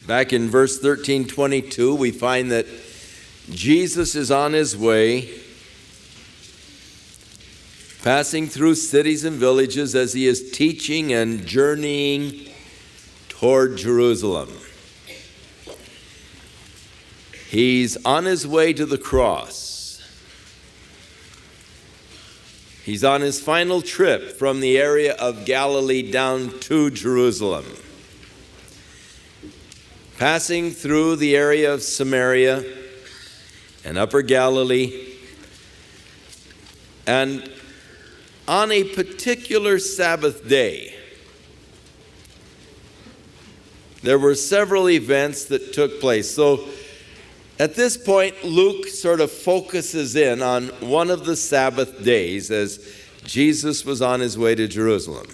Back in verse 13:22, we find that Jesus is on his way, passing through cities and villages as he is teaching and journeying toward Jerusalem. He's on his way to the cross. He's on his final trip from the area of Galilee down to Jerusalem, passing through the area of Samaria and Upper Galilee. And on a particular Sabbath day, there were several events that took place. So at this point, Luke sort of focuses in on one of the Sabbath days as Jesus was on his way to Jerusalem.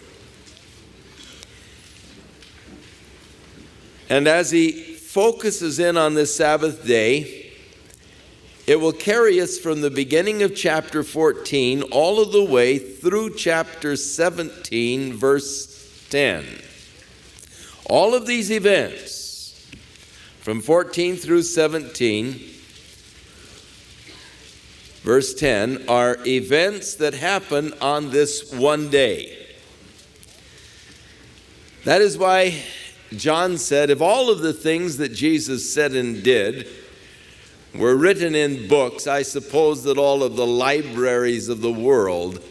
And as he focuses in on this Sabbath day, it will carry us from the beginning of chapter 14 all of the way through chapter 17, verse 10. All of these events, from 14 through 17, verse 10, are events that happen on this one day. That is why John said, if all of the things that Jesus said and did were written in books, I suppose that all of the libraries of the world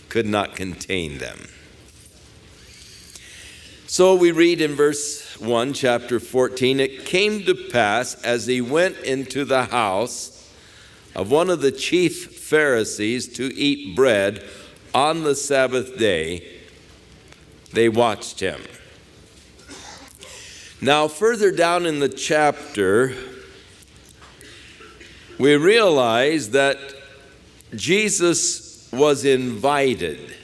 could not contain them. So we read in verse 1, chapter 14, it came to pass as he went into the house of one of the chief Pharisees to eat bread on the Sabbath day, they watched him. Now, further down in the chapter, we realize that Jesus was invited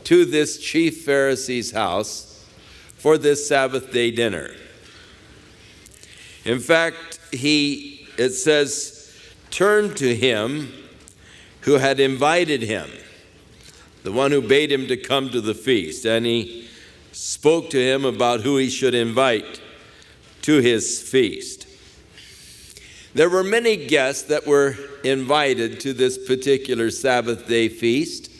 to this chief Pharisee's house for this Sabbath day dinner. In fact, it says, turned to him who had invited him, the one who bade him to come to the feast, and he spoke to him about who he should invite to his feast. There were many guests that were invited to this particular Sabbath day feast.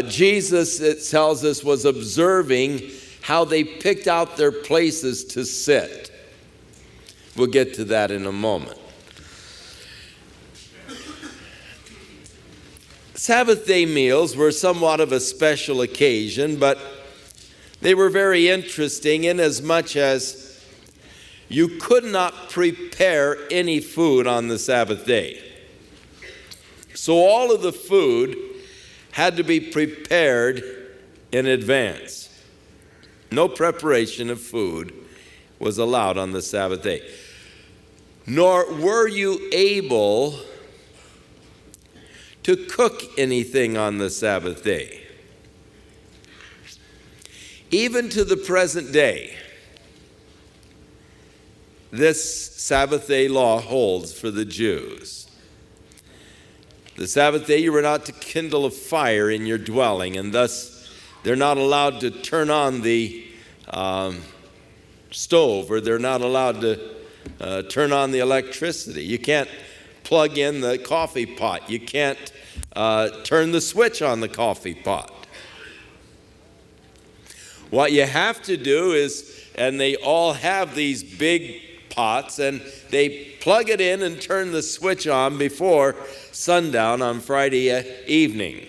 Jesus, it tells us, was observing how they picked out their places to sit. We'll get to that in a moment. Sabbath day meals were somewhat of a special occasion, but they were very interesting in as much as you could not prepare any food on the Sabbath day. So all of the food had to be prepared in advance. No preparation of food was allowed on the Sabbath day. Nor were you able to cook anything on the Sabbath day. Even to the present day, this Sabbath day law holds for the Jews. The Sabbath day, you were not to kindle a fire in your dwelling, and thus they're not allowed to turn on the stove, or they're not allowed to turn on the electricity. You can't plug in the coffee pot. You can't turn the switch on the coffee pot. What you have to do is, and they all have these big pots, and they plug it in and turn the switch on before sundown on Friday evening.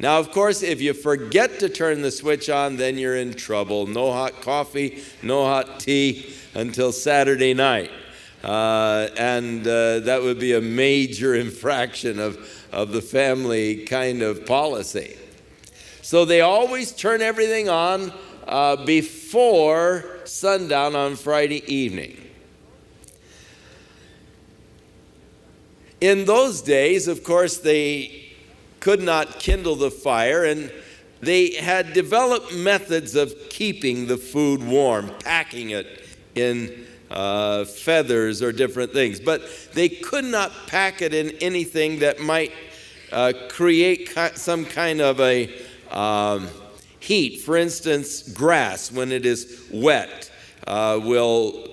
Now, of course, if you forget to turn the switch on, then you're in trouble. No hot coffee, no hot tea until Saturday night. That would be a major infraction of the family kind of policy. So they always turn everything on before sundown on Friday evening. In those days, of course, they could not kindle the fire, and they had developed methods of keeping the food warm, packing it in feathers or different things. But they could not pack it in anything that might create some kind of a heat. For instance, grass, when it is wet, will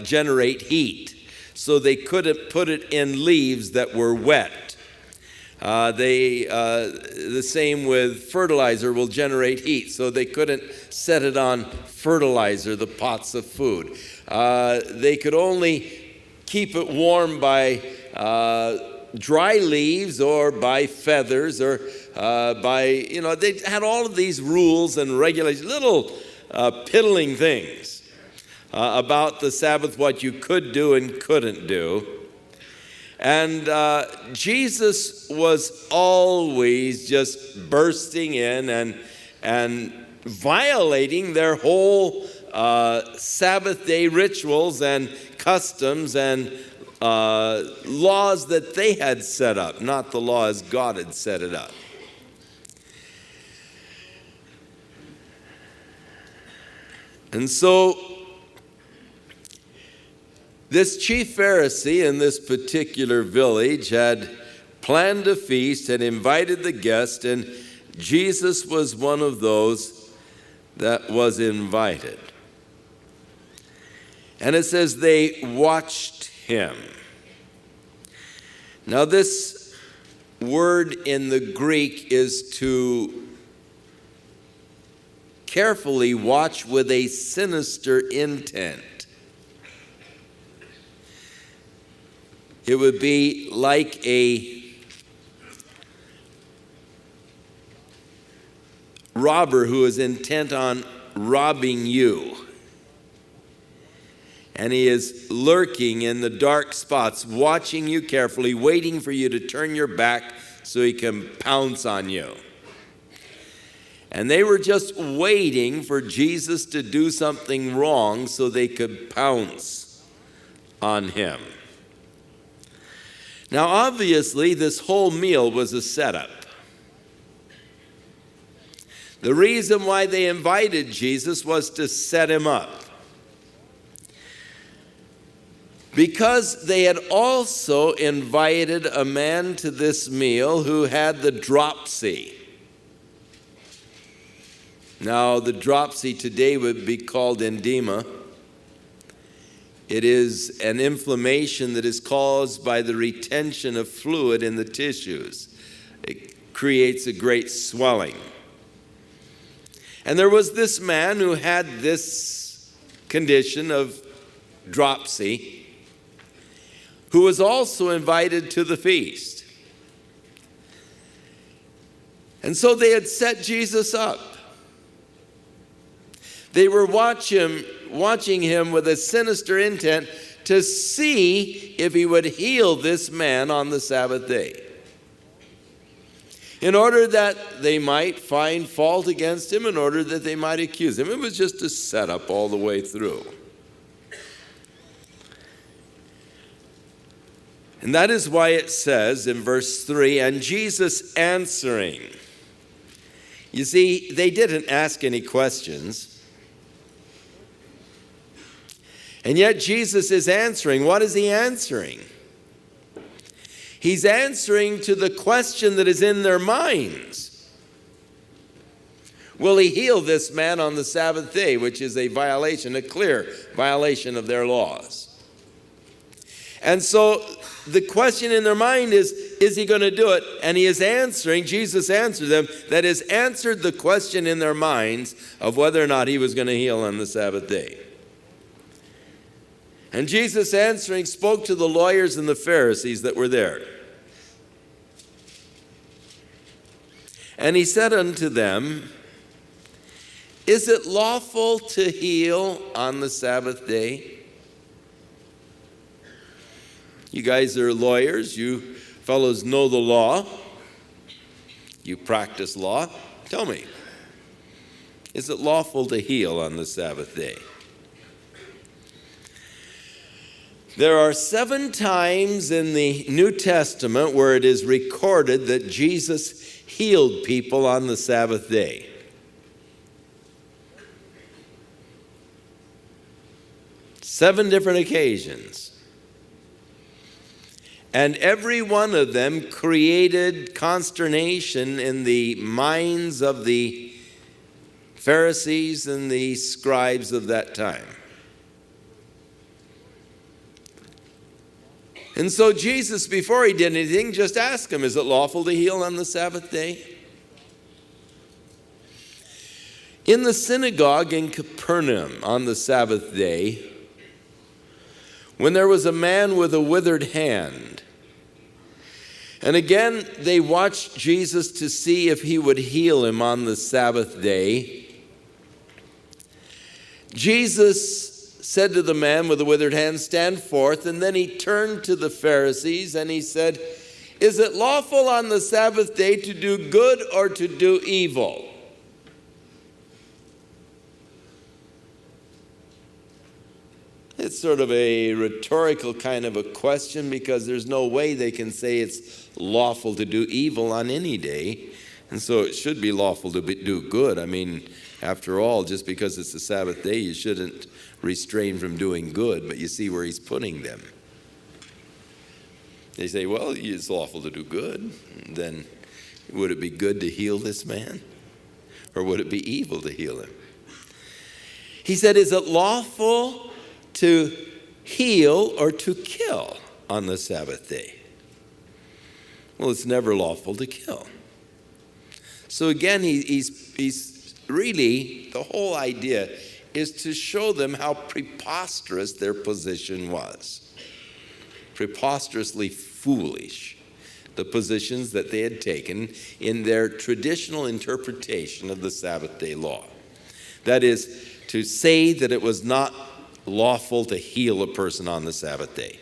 generate heat. So they couldn't put it in leaves that were wet. The same with fertilizer will generate heat, so they couldn't set it on fertilizer, the pots of food. They could only keep it warm by dry leaves or by feathers or they had all of these rules and regulations, little piddling things about the Sabbath, what you could do and couldn't do. And Jesus was always just bursting in and violating their whole Sabbath day rituals and customs and laws that they had set up, not the law as God had set it up. And so this chief Pharisee in this particular village had planned a feast and invited the guests, and Jesus was one of those that was invited. And it says they watched him. Now this word in the Greek is to carefully watch with a sinister intent. It would be like a robber who is intent on robbing you. And he is lurking in the dark spots, watching you carefully, waiting for you to turn your back so he can pounce on you. And they were just waiting for Jesus to do something wrong so they could pounce on him. Now, obviously, this whole meal was a setup. The reason why they invited Jesus was to set him up. Because they had also invited a man to this meal who had the dropsy. Now, the dropsy today would be called edema. It is an inflammation that is caused by the retention of fluid in the tissues. It creates a great swelling. And there was this man who had this condition of dropsy, who was also invited to the feast. And so they had set Jesus up. They were watching him with a sinister intent to see if he would heal this man on the Sabbath day, in order that they might find fault against him, in order that they might accuse him. It was just a setup all the way through. And that is why it says in verse 3, and Jesus answering. You see, they didn't ask any questions. And yet Jesus is answering. What is he answering? He's answering to the question that is in their minds. Will he heal this man on the Sabbath day, which is a violation, a clear violation of their laws? And so the question in their mind is he going to do it? And he is answering, Jesus answered them, that is answered the question in their minds of whether or not he was going to heal on the Sabbath day. And Jesus answering spoke to the lawyers and the Pharisees that were there. And he said unto them, is it lawful to heal on the Sabbath day? You guys are lawyers. You fellows know the law. You practice law. Tell me, is it lawful to heal on the Sabbath day? There are 7 times in the New Testament where it is recorded that Jesus healed people on the Sabbath day. Seven different occasions. And every one of them created consternation in the minds of the Pharisees and the scribes of that time. And so Jesus, before he did anything, just asked him, is it lawful to heal on the Sabbath day? In the synagogue in Capernaum on the Sabbath day, when there was a man with a withered hand, and again they watched Jesus to see if he would heal him on the Sabbath day, Jesus said to the man with the withered hand, stand forth. And then he turned to the Pharisees and he said, is it lawful on the Sabbath day to do good or to do evil? It's sort of a rhetorical kind of a question, because there's no way they can say it's lawful to do evil on any day. And so it should be lawful to do good. I mean, after all, just because it's the Sabbath day, you shouldn't refrain from doing good. But you see where he's putting them. They say, well, it's lawful to do good. Then would it be good to heal this man? Or would it be evil to heal him? He said, is it lawful to heal or to kill on the Sabbath day? Well, it's never lawful to kill. So again, he's really, the whole idea is to show them how preposterous their position was. Preposterously foolish, the positions that they had taken in their traditional interpretation of the Sabbath day law. That is, to say that it was not lawful to heal a person on the Sabbath day.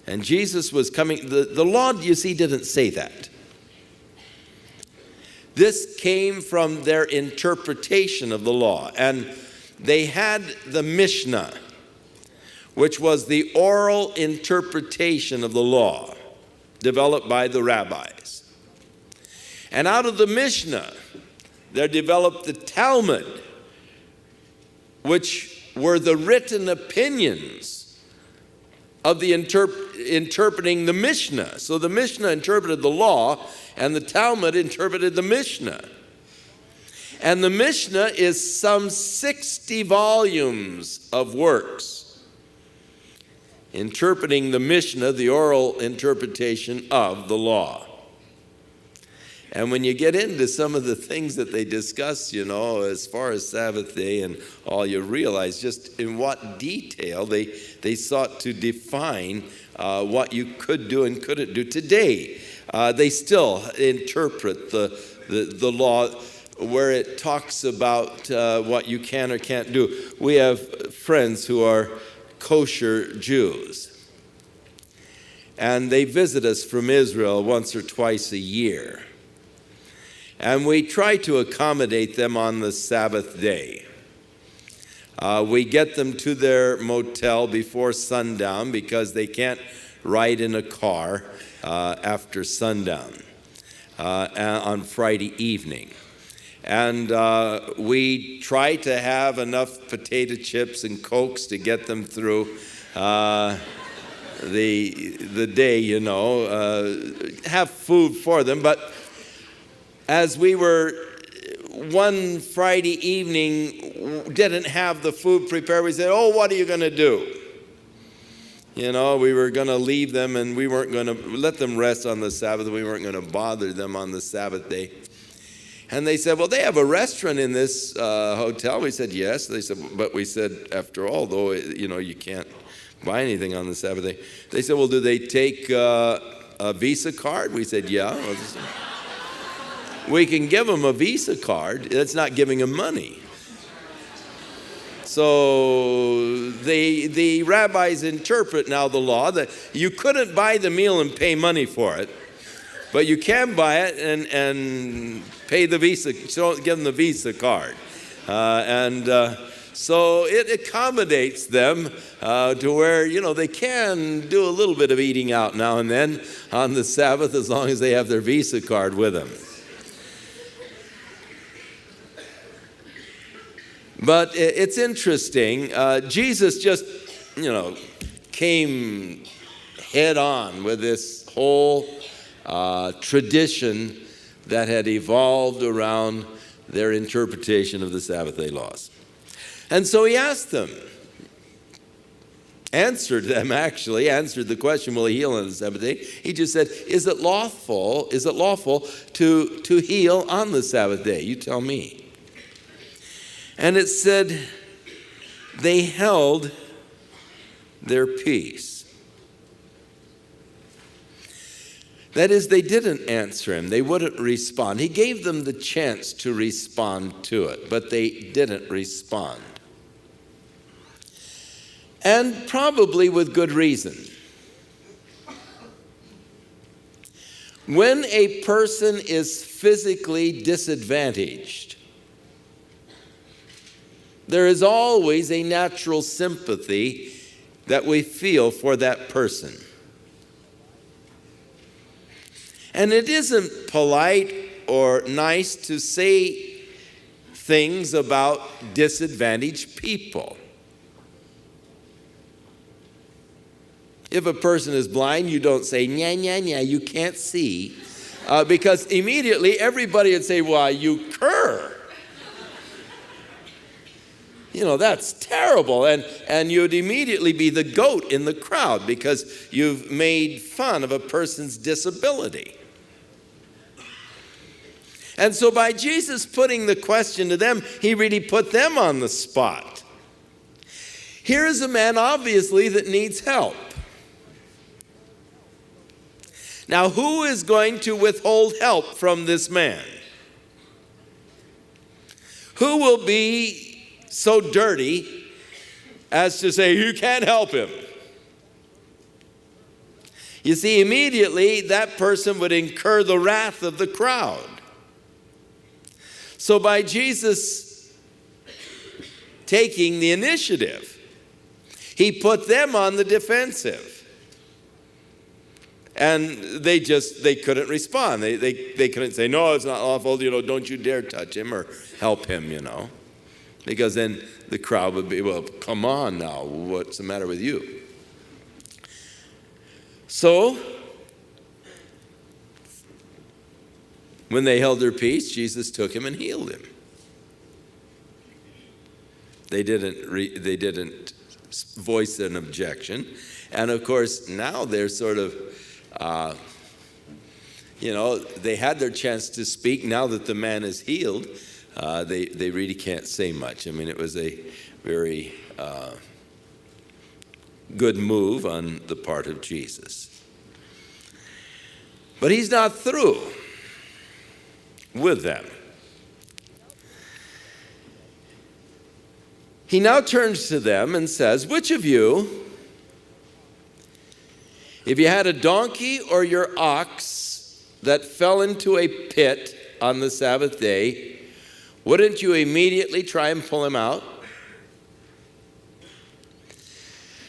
And Jesus was coming, the law, you see, didn't say that. This came from their interpretation of the law. And they had the Mishnah, which was the oral interpretation of the law developed by the rabbis. And out of the Mishnah, there developed the Talmud, which were the written opinions of the interpreting the Mishnah. So the Mishnah interpreted the law, and the Talmud interpreted the Mishnah. And the Mishnah is some 60 volumes of works interpreting the Mishnah, the oral interpretation of the law. And when you get into some of the things that they discuss, as far as Sabbath day and all, you realize just in what detail they sought to define what you could do and couldn't do. Today, they still interpret the law where it talks about what you can or can't do. We have friends who are kosher Jews, and they visit us from Israel once or twice a year. And we try to accommodate them on the Sabbath day. We get them to their motel before sundown because they can't ride in a car after sundown on Friday evening. And we try to have enough potato chips and Cokes to get them through the day, have food for them. But as we were one Friday evening, didn't have the food prepared, we said, what are you going to do? We were going to leave them, and we weren't going to let them rest on the Sabbath. We weren't going to bother them on the Sabbath day. And they said, well, they have a restaurant in this hotel. We said, yes. They said, but we said, after all, though, you can't buy anything on the Sabbath day. They said, well, do they take a Visa card? We said, yeah. We can give them a Visa card. That's not giving them money. So the rabbis interpret now the law that you couldn't buy the meal and pay money for it, but you can buy it and pay the Visa, so give them the Visa card. So it accommodates them to where, they can do a little bit of eating out now and then on the Sabbath as long as they have their Visa card with them. But it's interesting. Jesus just, came head on with this whole tradition that had evolved around their interpretation of the Sabbath day laws. And so he asked them, answered the question, will he heal on the Sabbath day? He just said, is it lawful to heal on the Sabbath day? You tell me. And it said, they held their peace. That is, they didn't answer him. They wouldn't respond. He gave them the chance to respond to it, but they didn't respond. And probably with good reason. When a person is physically disadvantaged, there is always a natural sympathy that we feel for that person. And it isn't polite or nice to say things about disadvantaged people. If a person is blind, you don't say, nya, nya, nya, you can't see. Because immediately everybody would say, why, you cur. You know, that's terrible. And you'd immediately be the goat in the crowd because you've made fun of a person's disability. And so by Jesus putting the question to them, he really put them on the spot. Here is a man, obviously, that needs help. Now, who is going to withhold help from this man? Who will be so dirty as to say, you can't help him? You see, immediately that person would incur the wrath of the crowd. So by Jesus taking the initiative, he put them on the defensive. And they couldn't respond. They couldn't say, no, it's not lawful, don't you dare touch him or help him, Because then the crowd would be, well, come on now, what's the matter with you? So, when they held their peace, Jesus took him and healed him. They didn't voice an objection. And of course, now they're sort of, they had their chance to speak. Now that the man is healed, they really can't say much. I mean, it was a very good move on the part of Jesus. But he's not through with them. He now turns to them and says, which of you, if you had a donkey or your ox that fell into a pit on the Sabbath day, wouldn't you immediately try and pull him out?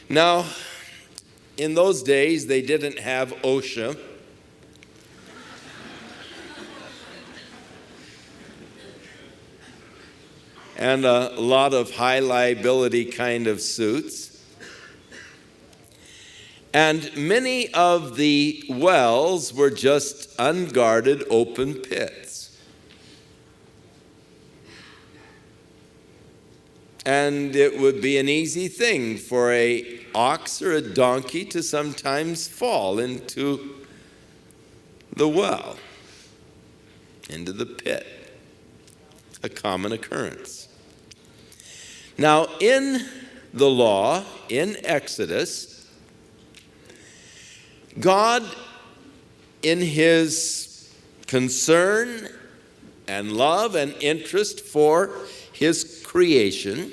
Now, in those days, they didn't have OSHA. And a lot of high liability kind of suits. And many of the wells were just unguarded open pits. And it would be an easy thing for an ox or a donkey to sometimes fall into the well, into the pit. A common occurrence. Now, in the law, in Exodus, God, in his concern and love and interest for his creation,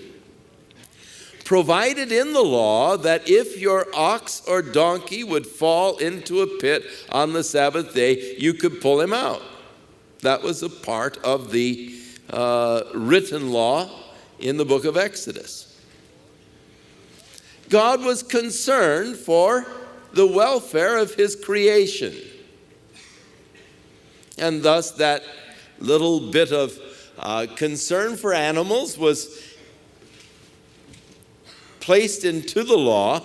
provided in the law that if your ox or donkey would fall into a pit on the Sabbath day, you could pull him out. That was a part of the written law in the book of Exodus. God was concerned for the welfare of his creation. And thus that little bit of concern for animals was placed into the law.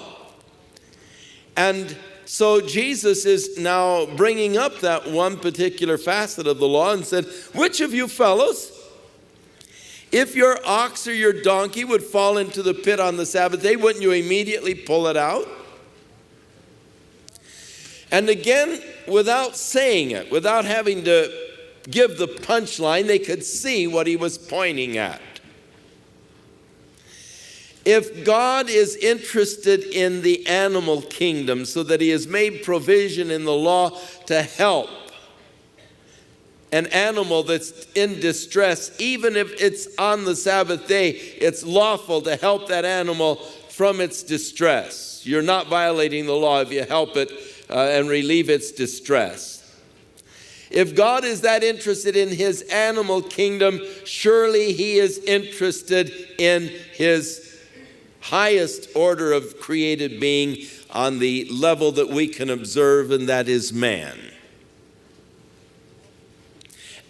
And so Jesus is now bringing up that one particular facet of the law and said, which of you fellows If your ox or your donkey would fall into the pit on the Sabbath day, wouldn't you immediately pull it out? And again, without saying it, without having to give the punchline, they could see what he was pointing at. If God is interested in the animal kingdom so that he has made provision in the law to help an animal that's in distress, even if it's on the Sabbath day, it's lawful to help that animal from its distress. You're not violating the law if you help it and relieve its distress. If God is that interested in his animal kingdom, surely he is interested in his highest order of created being on the level that we can observe, and that is man.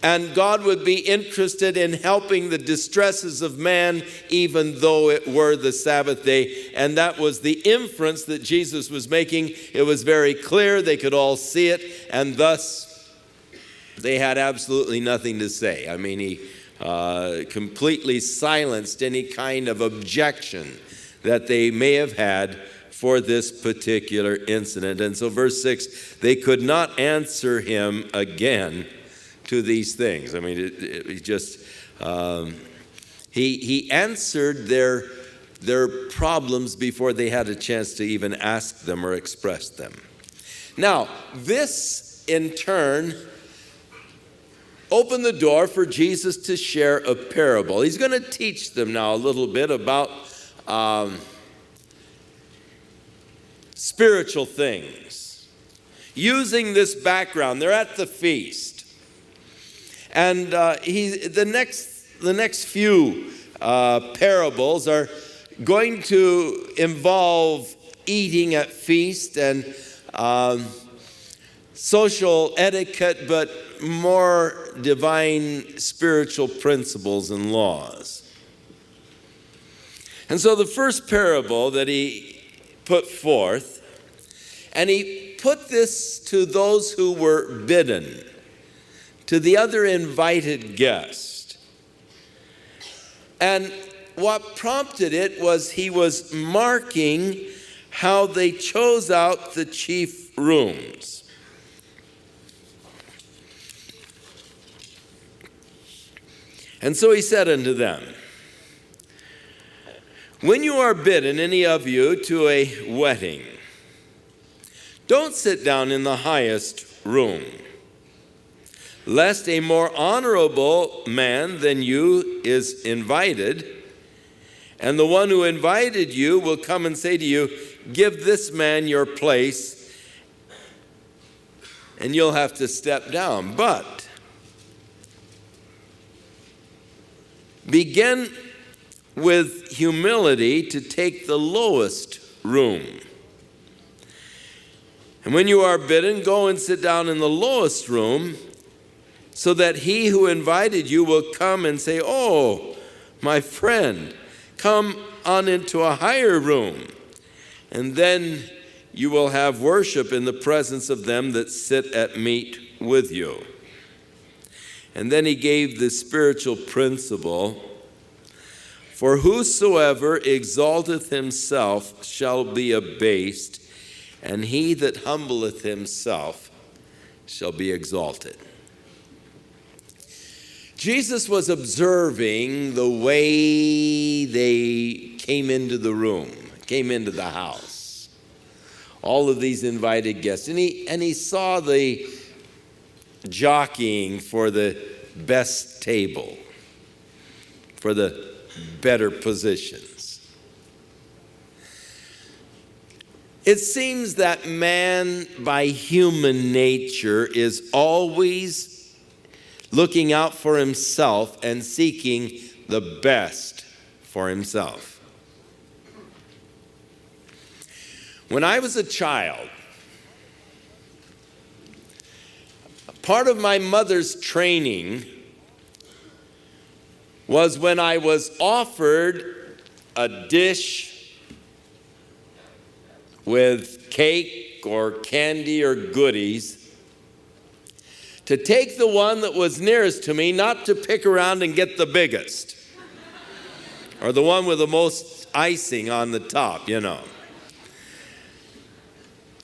And God would be interested in helping the distresses of man, even though it were the Sabbath day. And that was the inference that Jesus was making. It was very clear. They could all see it. And thus, they had absolutely nothing to say. I mean, he completely silenced any kind of objection that they may have had for this particular incident. And so verse 6, they could not answer him again to these things. I mean, he answered their problems before they had a chance to even ask them or express them. Now, this in turn opened the door for Jesus to share a parable. He's going to teach them now a little bit about spiritual things. Using this background, they're at the feast. And the next few parables are going to involve eating at feast and social etiquette, but more divine spiritual principles and laws. And so the first parable that he put forth, and he put this to those who were bidden, to the other invited guest. And what prompted it was he was marking how they chose out the chief rooms. And so he said unto them, when you are bidden, any of you, to a wedding, don't sit down in the highest room, lest a more honorable man than you is invited, and the one who invited you will come and say to you, give this man your place, and you'll have to step down. But begin with humility to take the lowest room. And when you are bidden, go and sit down in the lowest room, so that he who invited you will come and say, oh, my friend, come on into a higher room. And then you will have worship in the presence of them that sit at meat with you. And then he gave the spiritual principle, for whosoever exalteth himself shall be abased, and he that humbleth himself shall be exalted. Jesus was observing the way they came into the room, came into the house, all of these invited guests. And he saw the jockeying for the best table, for the better positions. It seems that man, by human nature, is always looking out for himself and seeking the best for himself. When I was a child, part of my mother's training was when I was offered a dish with cake or candy or goodies, to take the one that was nearest to me, not to pick around and get the biggest. or the one with the most icing on the top, you know.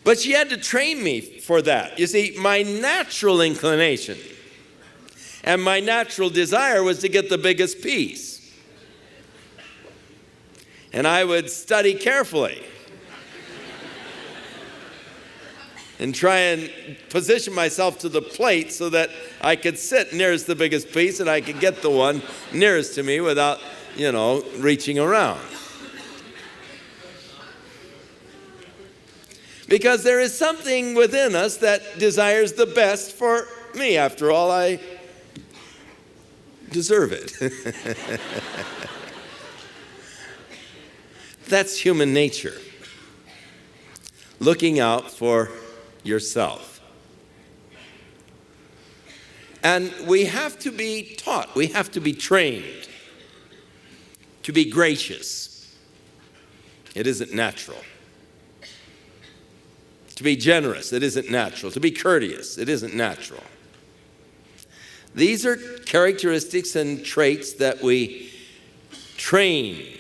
But she had to train me for that. You see, my natural inclination and my natural desire was to get the biggest piece. And I would study carefully and try and position myself to the plate so that I could sit nearest the biggest piece and I could get the one nearest to me without, reaching around. Because there is something within us that desires the best for me. After all, I deserve it. That's human nature. Looking out for yourself. And we have to be taught, we have to be trained to be gracious. It isn't natural. To be generous, it isn't natural. To be courteous, it isn't natural. These are characteristics and traits that we train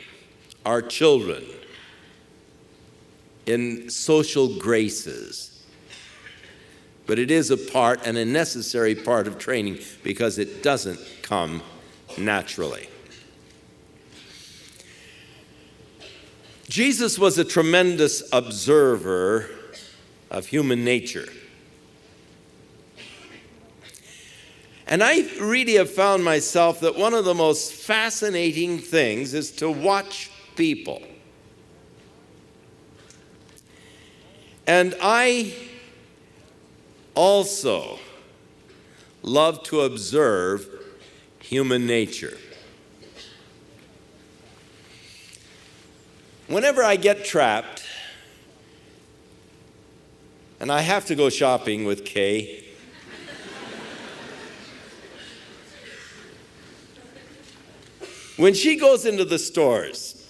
our children in social graces. But it is a part and a necessary part of training because it doesn't come naturally. Jesus was a tremendous observer of human nature. And I really have found myself that one of the most fascinating things is to watch people. And I also love to observe human nature. Whenever I get trapped, and I have to go shopping with Kay, when she goes into the stores,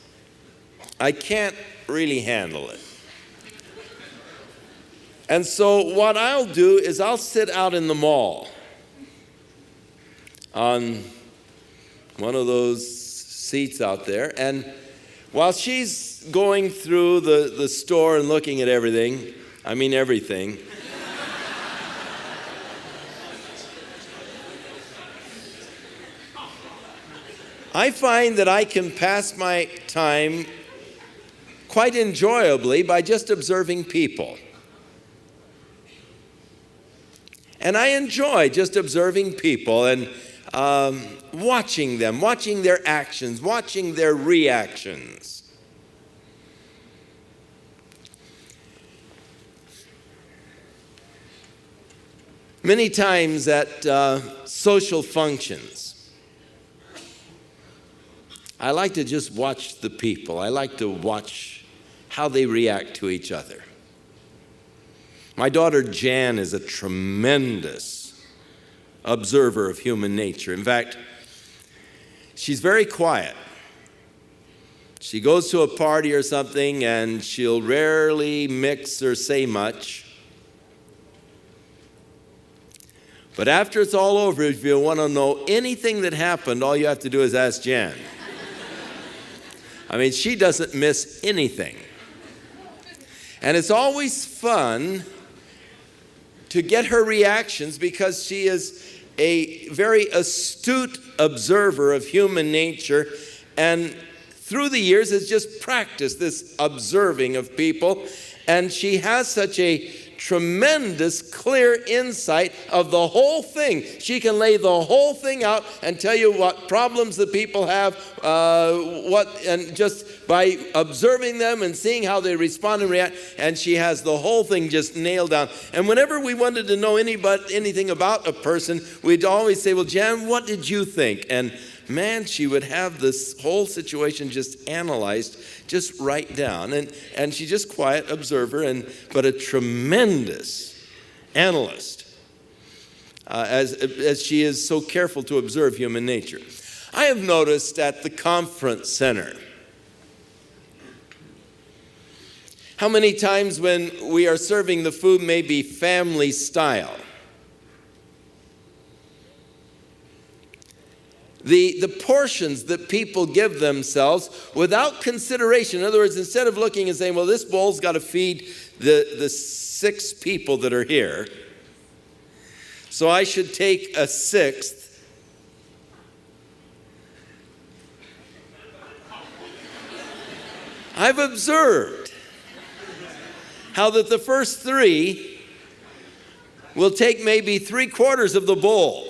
I can't really handle it. And so what I'll do is I'll sit out in the mall on one of those seats out there, and while she's going through the store and looking at everything, I find that I can pass my time quite enjoyably by just observing people. And I enjoy just observing people and watching them, watching their actions, watching their reactions. Many times at social functions, I like to just watch the people. I like to watch how they react to each other. My daughter Jan is a tremendous observer of human nature. In fact, she's very quiet. She goes to a party or something and she'll rarely mix or say much. But after it's all over, if you want to know anything that happened, all you have to do is ask Jan. She doesn't miss anything. And it's always fun to get her reactions because she is a very astute observer of human nature, and through the years has just practiced this observing of people, and she has such a tremendous clear insight of the whole thing. She can lay the whole thing out and tell you what problems the people have, and just by observing them and seeing how they respond and react, and she has the whole thing just nailed down. And whenever we wanted to know anything about a person, we'd always say, well, Jan, what did you think? And man, she would have this whole situation just analyzed, just right down. And she's just quiet observer, but a tremendous analyst, as she is so careful to observe human nature. I have noticed at the conference center how many times when we are serving the food may be family style, the portions that people give themselves without consideration. In other words, instead of looking and saying, well, this bowl's got to feed the 6 people that are here, so I should take a 6th. I've observed how that the first 3 will take maybe 3/4 of the bowl.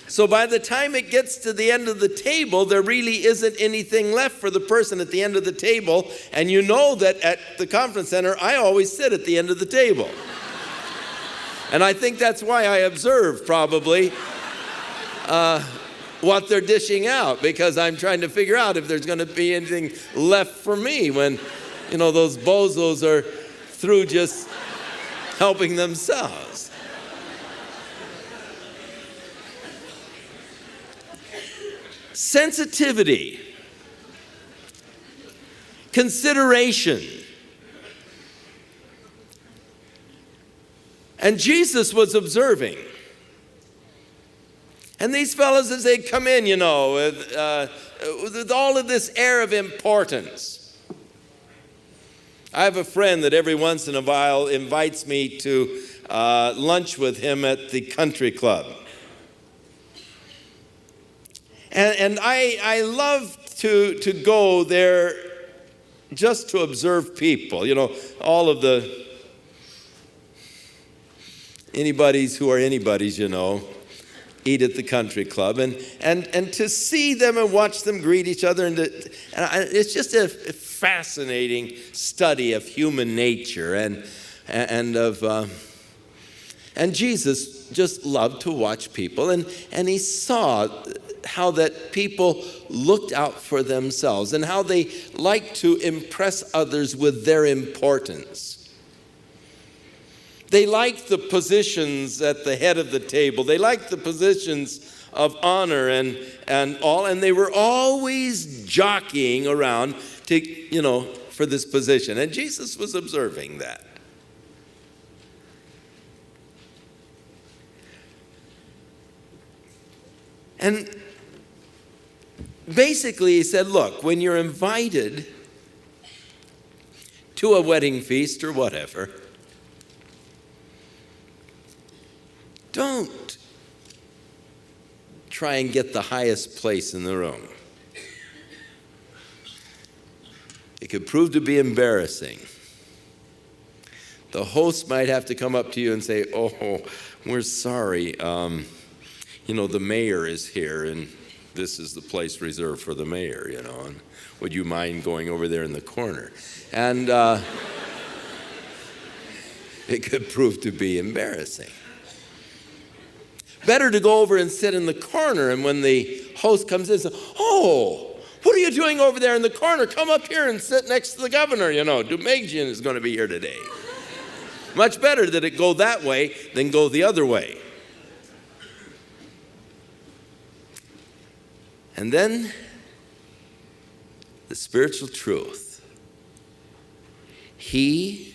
So by the time it gets to the end of the table, there really isn't anything left for the person at the end of the table. And you know that at the conference center, I always sit at the end of the table. And I think that's why I observe probably what they're dishing out, because I'm trying to figure out if there's going to be anything left for me when, those bozos are through just helping themselves. Sensitivity, consideration. And Jesus was observing. And these fellows, as they come in, with all of this air of importance. I have a friend that every once in a while invites me to lunch with him at the country club. And I love to go there just to observe people. All of the anybody's who are anybody's, eat at the country club. And to see them and watch them greet each other. And it's just a fascinating study of human nature. And Jesus just loved to watch people. And he saw how that people looked out for themselves and how they liked to impress others with their importance. They liked the positions at the head of the table. They liked the positions of honor and all, and they were always jockeying around to, for this position. And Jesus was observing that. And basically, he said, look, when you're invited to a wedding feast or whatever, don't try and get the highest place in the room. It could prove to be embarrassing. The host might have to come up to you and say, oh, we're sorry. The mayor is here, and this is the place reserved for the mayor, and would you mind going over there in the corner? And it could prove to be embarrassing. Better to go over and sit in the corner, and when the host comes in, say, oh, what are you doing over there in the corner? Come up here and sit next to the governor, Dumagian is going to be here today. Much better that it go that way than go the other way. And then the spiritual truth. He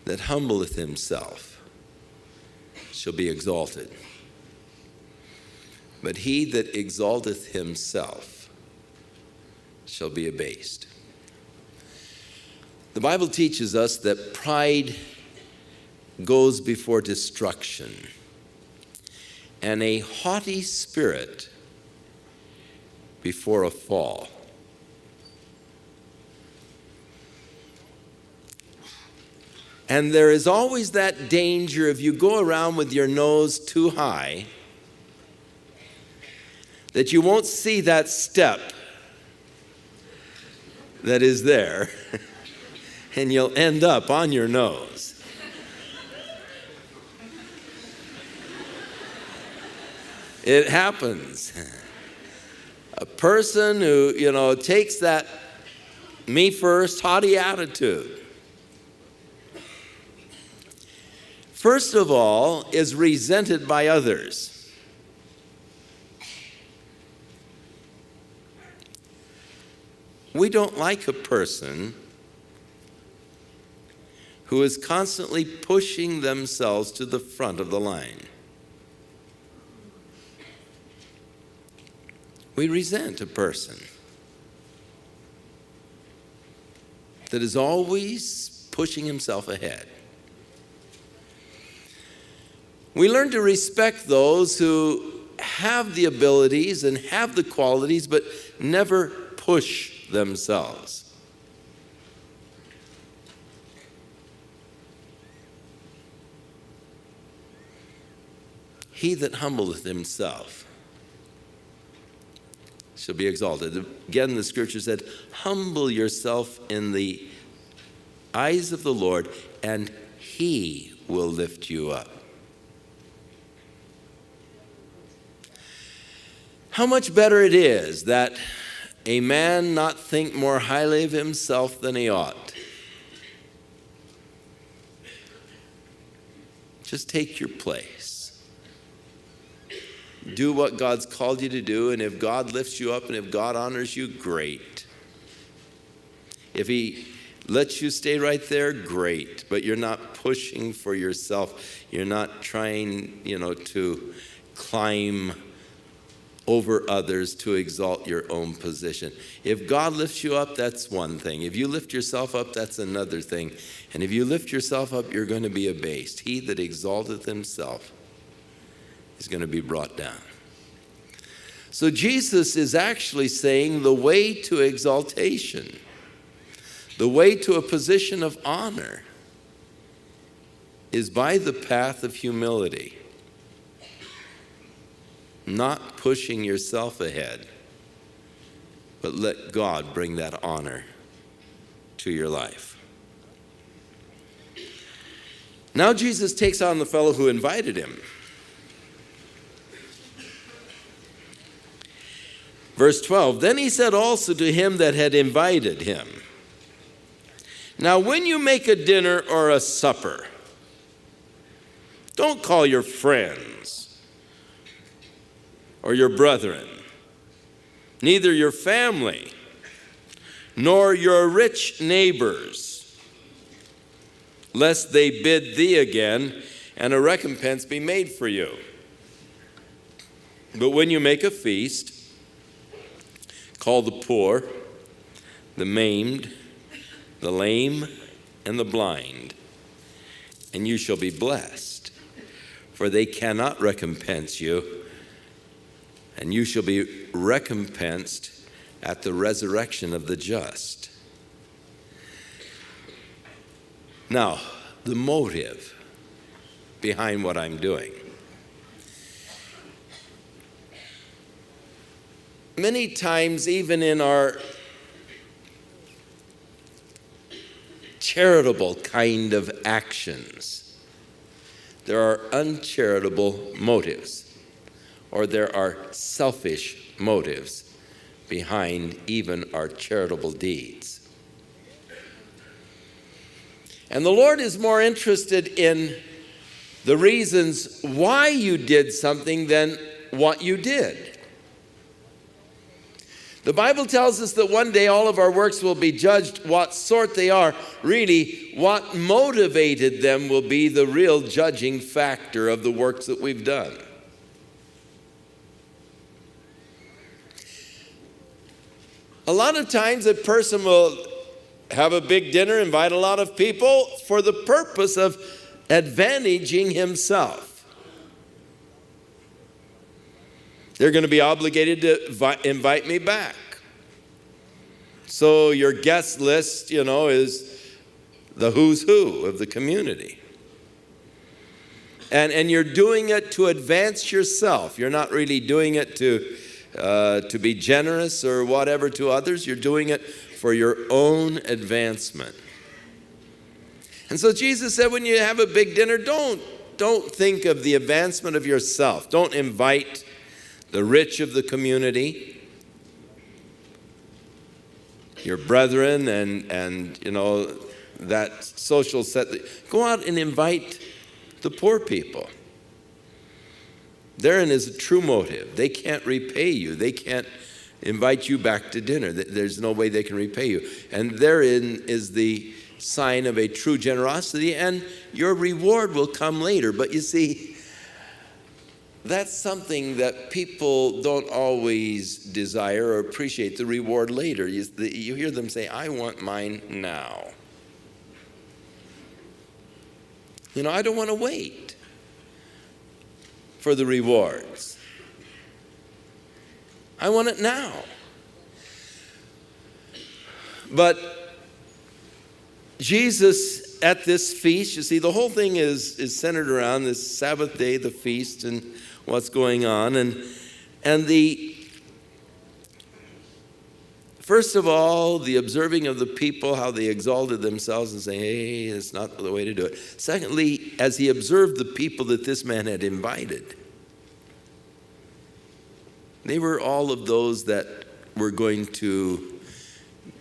that humbleth himself shall be exalted. But he that exalteth himself shall be abased. The Bible teaches us that pride goes before destruction, and a haughty spirit before a fall. And there is always that danger if you go around with your nose too high that you won't see that step that is there and you'll end up on your nose. It happens. A person who, takes that me first, haughty attitude, first of all, is resented by others. We don't like a person who is constantly pushing themselves to the front of the line. We resent a person that is always pushing himself ahead. We learn to respect those who have the abilities and have the qualities, but never push themselves. He that humbleth himself shall be exalted. Again, the scripture said, humble yourself in the eyes of the Lord, and he will lift you up. How much better it is that a man not think more highly of himself than he ought. Just take your place. Do what God's called you to do, and if God lifts you up and if God honors you, great. If he lets you stay right there, great. But you're not pushing for yourself. You're not trying, to climb over others to exalt your own position. If God lifts you up, that's one thing. If you lift yourself up, that's another thing. And if you lift yourself up, you're going to be abased. He that exalteth himself is going to be brought down. So Jesus is actually saying the way to exaltation, the way to a position of honor, is by the path of humility. Not pushing yourself ahead, but let God bring that honor to your life. Now Jesus takes on the fellow who invited him. Verse 12, then he said also to him that had invited him, now when you make a dinner or a supper, don't call your friends or your brethren, neither your family, nor your rich neighbors, lest they bid thee again, and a recompense be made for you. But when you make a feast, call the poor, the maimed, the lame, and the blind, and you shall be blessed, for they cannot recompense you, and you shall be recompensed at the resurrection of the just. Now, the motive behind what I'm doing. Many times, even in our charitable kind of actions, there are uncharitable motives, or there are selfish motives behind even our charitable deeds. And the Lord is more interested in the reasons why you did something than what you did. The Bible tells us that one day all of our works will be judged what sort they are. Really, what motivated them will be the real judging factor of the works that we've done. A lot of times a person will have a big dinner, invite a lot of people for the purpose of advantaging himself. They're going to be obligated to invite me back. So your guest list, is the who's who of the community. And you're doing it to advance yourself. You're not really doing it to be generous or whatever to others. You're doing it for your own advancement. And so Jesus said, when you have a big dinner, don't think of the advancement of yourself. Don't invite the rich of the community, your brethren, and that social set. Go out and invite the poor people. Therein is a true motive. They can't repay you. They can't invite you back to dinner. There's no way they can repay you. And therein is the sign of a true generosity, and your reward will come later. But you see, that's something that people don't always desire or appreciate the reward later. You hear them say, I want mine now. I don't want to wait for the rewards. I want it now. But Jesus at this feast, you see, the whole thing is centered around this Sabbath day, the feast, and what's going on. And first of all, the observing of the people, how they exalted themselves and saying, hey, it's not the way to do it. Secondly, as he observed the people that this man had invited, they were all of those that were going to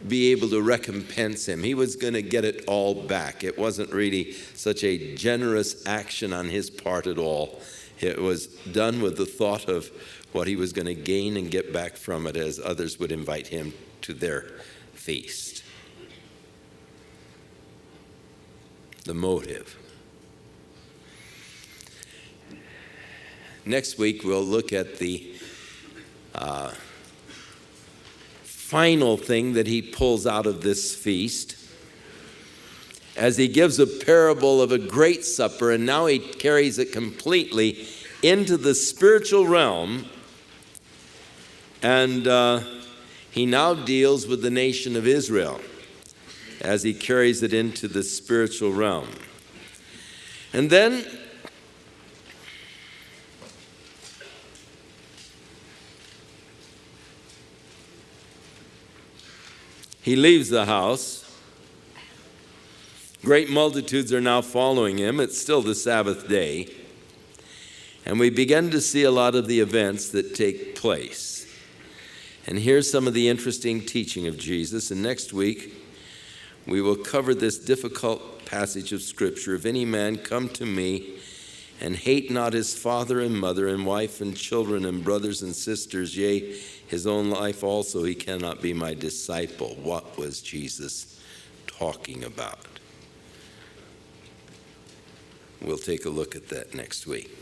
be able to recompense him. He was going to get it all back. It wasn't really such a generous action on his part at all. It was done with the thought of what he was going to gain and get back from it as others would invite him to their feast. The motive. Next week we'll look at the final thing that he pulls out of this feast as he gives a parable of a great supper, and now he carries it completely into the spiritual realm, and he now deals with the nation of Israel as he carries it into the spiritual realm. And then he leaves the house. Great multitudes are now following him. It's still the Sabbath day. And we begin to see a lot of the events that take place. And here's some of the interesting teaching of Jesus. And next week, we will cover this difficult passage of Scripture. If any man come to me and hate not his father and mother and wife and children and brothers and sisters, yea, his own life also, he cannot be my disciple. What was Jesus talking about? We'll take a look at that next week.